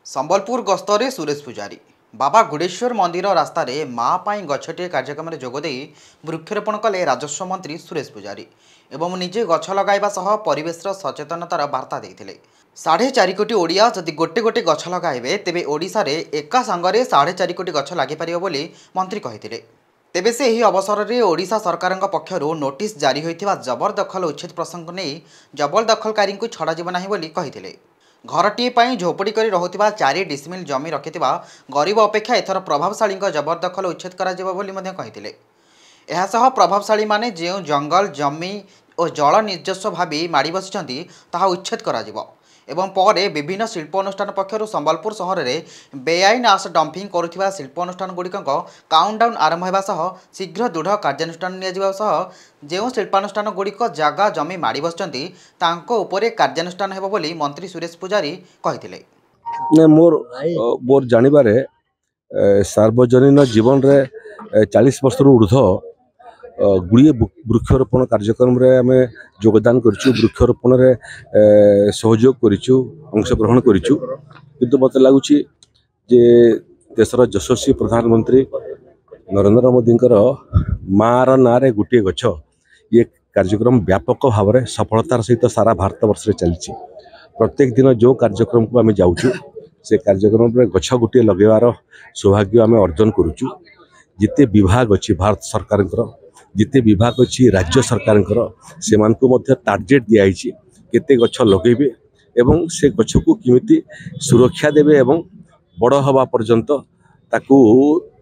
संबलपुर गस्तरे सुरेश पुजारी बाबा गुडेश्वर मंदिर रास्तार माँ पाई गछटे कार्यक्रम में जोगदे वृक्षरोपण कले राजस्व मंत्री सुरेश पुजारी एवं निजे गछ लगाइबा सह परिवेश सचेतनतार वार्ता देते। 4.5 कोटी ओडिया जदि गोटे गोटे गछ लगाइबे तेबे ओडिशा रे एका संगरे 4.5 कोटी गछ लागि परिबो बोली मंत्री कहिथिले। तेबे से ही अवसर में ओडिशा सरकार पक्षरु नोटिस जारी होइथिबा जबरदखल उच्छेद प्रसंग नहीं जबरदखलकारी को छड़ा जीव नाही बोली कहिथिले। घरटीए पाई झोपड़ी करी रहुथिबा 4 डिसमिल जमी रखिथिबा गरीब अपेक्षा एथर प्रभावशाली जबरदखल उच्छेद करा जिवो बोली मध्य कहिथिले। एहासह प्रभावशाली माने जे जंगल जमी और जल निजस्व भावी माड़ी बसिछंती ताहा उच्छेद करा जिवो एवं परे विभिन्न शिल्प अनुष्ठान पक्षरु संबलपुर सहर में बेआईन आस डंपिंग करुथिबा शिल्प अनुष्ठान गुड़िक काउंटडाउन आरंभ होगा सह शीघ्र दृढ़ कार्यानुष्ठान नियाजिबा सह जो शिल्पानुष्ठान गुड़िक जगह जमी माड़ी बसिछंती तांको उपरे कार्यानुष्ठान हेबो बोली मंत्री सुरेश पुजारी कहिथिले। मोर जानिबारे सार्वजनीन जीवन रे 40 वर्ष ऊर्ध्व गुड़िए वृक्षरोपण कार्यक्रम रे आम योगदान करूँ वृक्षरोपण रे सहयोग करूँ अंशग्रहण करूँ किंतु मत लगुच देशर यशस्वी प्रधानमंत्री नरेंद्र मोदी मार ना रे गोटे गछ ये कार्यक्रम व्यापक भाव में सफलतार सहित सारा भारत वर्ष चलती। प्रत्येक दिन जो कार्यक्रम को आम जाऊँ से कार्यक्रम रे गछ गोटे लगेबार सौभाग्य आम अर्जन करुचु। जिते विभाग अच्छी भारत सरकार जिते विभाग अच्छी राज्य सरकार से टार्गेट दिखाई केते गछ लगेबे एवं से गछ को किमिति सुरक्षा देबे एवं बड़ हवा पर्यंत ताकू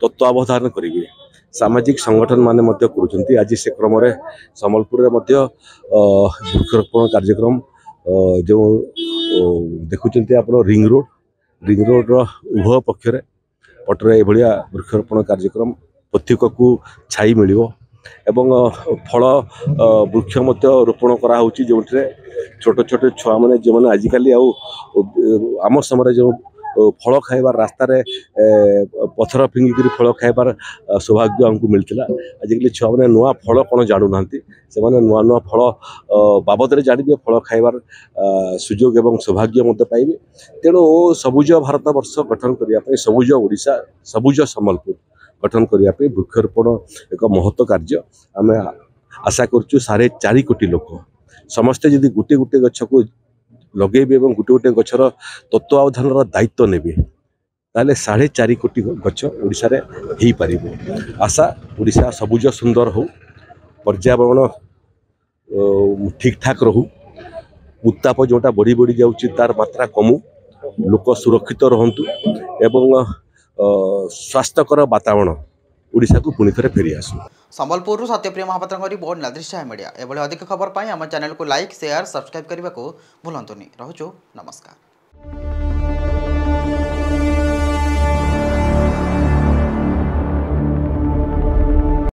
तत्वावधान करेंगे। सामाजिक संगठन माने मध्य करुचंती। आज से क्रम रे संबलपुर रे मध्य वृक्षरोपण कार्यक्रम जो देखुचंती आपण रिंग रोड उभय पक्षरे पटरे एभलिया वृक्षरोपण कार्यक्रम पथिक को छाई मिलिबो एवं फल वृक्ष मध्य रोपण करा होची जो छोट छोट छुआ मैंने जो मैंने आजिकल आम समय जो फल खाइबार रास्ता रे पथर फिंगिक फल खाइबार सौभाग्य आमको मिलता। आजिकल छुआ मैंने नुआ फल कौन जानू ना से नुआ नुआ फल बाबद जानवे फल खाइबार सुजोग एवं सौभाग्य पाइबे। तेणु सबुज भारत वर्ष गठन करने सबुज ओडिशा सबुज संबलपुर गठन करने वृक्षरोपण एक महत्व कार्य आम आशा करुँ। 4.5 कोटी लोक समस्ते जदि गोटे गोटे गछ को लगेबे और गोटे गोटे गछर तत्वावधान दायित्व नेबे ताले 4.5 कोटी गछ ओडिशा रे हेई पारिबो। आशा ओडिशा सबुज सुंदर हो पर्यावरण ठीक ठाक रहू उत्ताप जोटा बढ़ी बढ़ी जाउची तार मात्रा कमु लोक सुरक्षित रहंतु एवं स्वास्थ्यकर वातावरण ओडिशा को पुणी थे फेरी आसू। संबलपुर सत्यप्रिय महापात्र रिपोर्ट नादृश्य मीडिया एभली अधिक खबर पाई आम चैनल को लाइक शेयर सब्सक्राइब करने को भूलंतुनि। रहुछु नमस्कार।